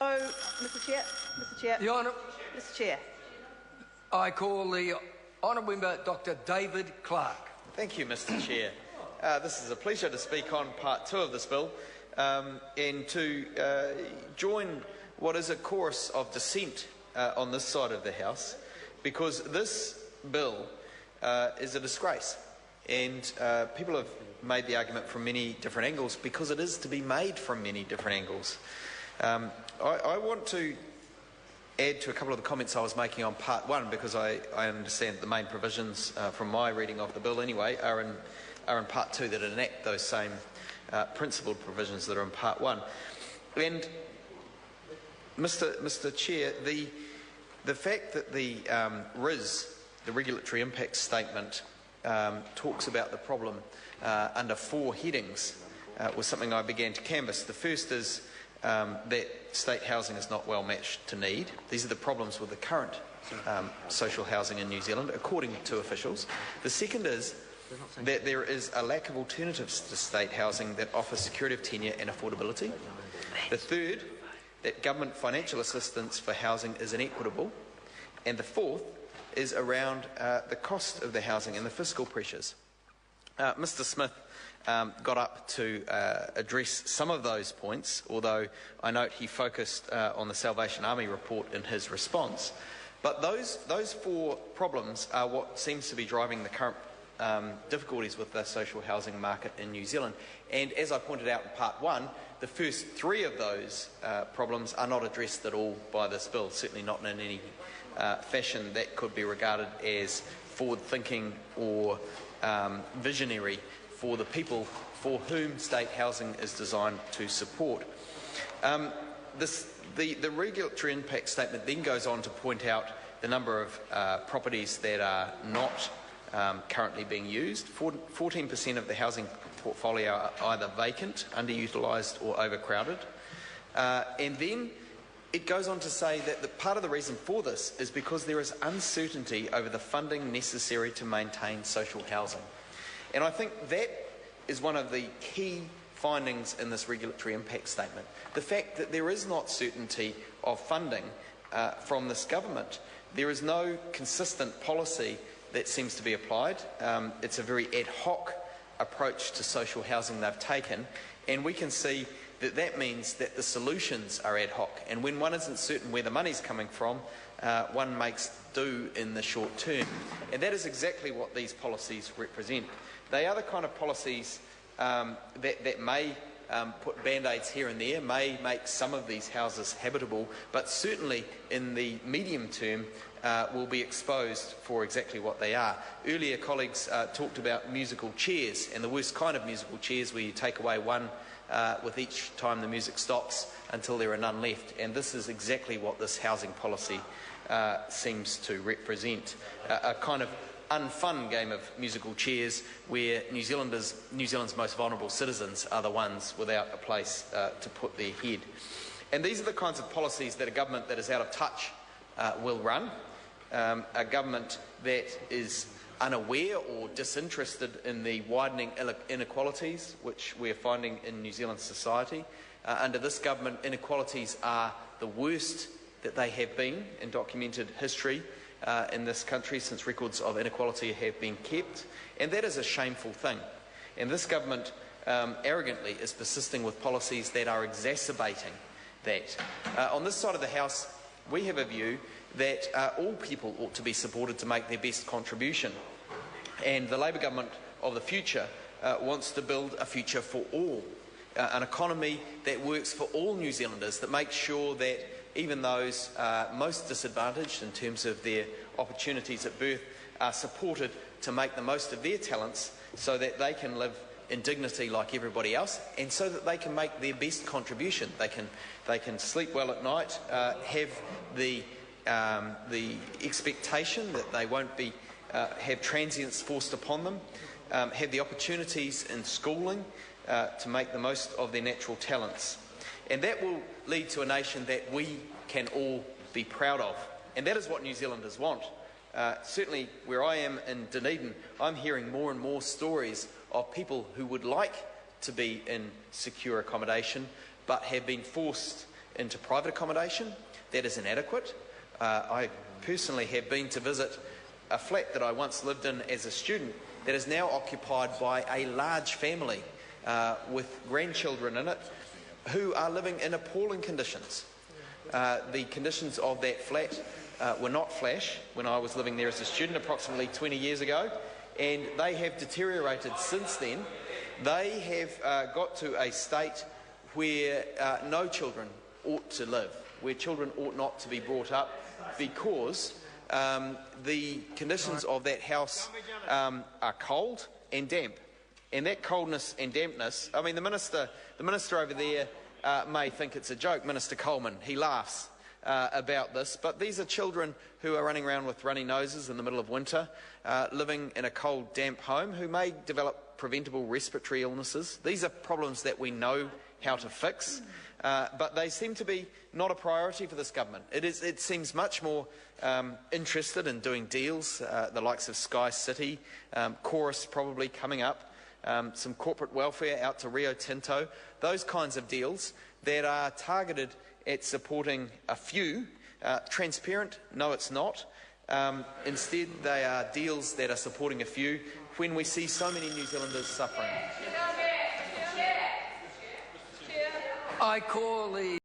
Oh, Mr. Chair. Mr. Chair. The Honour... Mr. Chair. I call the Honourable Member Dr. David Clark. Thank you, Mr. Chair. This is a pleasure to speak on part 2 of this bill and to join what is a chorus of dissent on this side of the House, because this bill is a disgrace, and people have made the argument from many different angles because it is to be made from many different angles. I want to add to a couple of the comments I was making on part 1, because I understand that the main provisions from my reading of the bill anyway are in part 2 that enact those same principled provisions that are in part 1. And Mr. Chair, the fact that the RIS, the Regulatory Impact Statement, talks about the problem under 4 headings was something I began to canvass. The first is that state housing is not well matched to need. These are the problems with the current social housing in New Zealand, according to officials. The second is that there is a lack of alternatives to state housing that offer security of tenure and affordability. The third, that government financial assistance for housing is inequitable. And the fourth is around the cost of the housing and the fiscal pressures. Mr. Smith got up to address some of those points, although I note he focused on the Salvation Army report in his response. But those 4 problems are what seems to be driving the current difficulties with the social housing market in New Zealand. And as I pointed out in part 1, the first 3 of those problems are not addressed at all by this bill, certainly not in any fashion that could be regarded as forward-thinking or visionary for the people for whom state housing is designed to support. The Regulatory Impact Statement then goes on to point out the number of properties that are not currently being used. 14% of the housing portfolio are either vacant, underutilised or overcrowded. And then it goes on to say that part of the reason for this is because there is uncertainty over the funding necessary to maintain social housing. And I think that is one of the key findings in this Regulatory Impact Statement. The fact that there is not certainty of funding from this government. There is no consistent policy that seems to be applied. It's a very ad hoc approach to social housing they've taken, and we can see that that means that the solutions are ad hoc, and when one isn't certain where the money's coming from, one makes do in the short term. And that is exactly what these policies represent. They are the kind of policies that may put band-aids here and there, may make some of these houses habitable, but certainly in the medium term will be exposed for exactly what they are. Earlier colleagues talked about musical chairs, and the worst kind of musical chairs where you take away one with each time the music stops until there are none left. And this is exactly what this housing policy seems to represent, a kind of unfun game of musical chairs where New Zealand's most vulnerable citizens are the ones without a place to put their head. And these are the kinds of policies that a government that is out of touch will run, a government that is unaware or disinterested in the widening inequalities which we're finding in New Zealand society. Under this government, inequalities are the worst that they have been in documented history in this country since records of inequality have been kept, and that is a shameful thing. And this government arrogantly is persisting with policies that are exacerbating that. On this side of the House, we have a view that all people ought to be supported to make their best contribution, and the Labour government of the future wants to build a future for all, an economy that works for all New Zealanders, that makes sure that even those most disadvantaged in terms of their opportunities at birth are supported to make the most of their talents so that they can live in dignity like everybody else, and so that they can make their best contribution. They can sleep well at night, have the expectation that they won't be have transients forced upon them, have the opportunities in schooling to make the most of their natural talents. And that will lead to a nation that we can all be proud of. And that is what New Zealanders want. Certainly where I am in Dunedin, I'm hearing more and more stories of people who would like to be in secure accommodation but have been forced into private accommodation. That is inadequate. I personally have been to visit a flat that I once lived in as a student that is now occupied by a large family with grandchildren in it who are living in appalling conditions. The conditions of that flat were not flash when I was living there as a student approximately 20 years ago, and they have deteriorated since then. They have got to a state where no children ought to live, where children ought not to be brought up, because the conditions of that house are cold and damp. And that coldness and dampness, I mean, the minister over there may think it's a joke, Minister Coleman. He laughs about this, but these are children who are running around with runny noses in the middle of winter, living in a cold, damp home, who may develop preventable respiratory illnesses. These are problems that we know how to fix, but they seem to be not a priority for this government. It seems much more interested in doing deals, the likes of Sky City, Chorus probably coming up, some corporate welfare out to Rio Tinto, those kinds of deals that are targeted at supporting a few. Transparent? No, it's not. Instead, they are deals that are supporting a few when we see so many New Zealanders suffering. I call the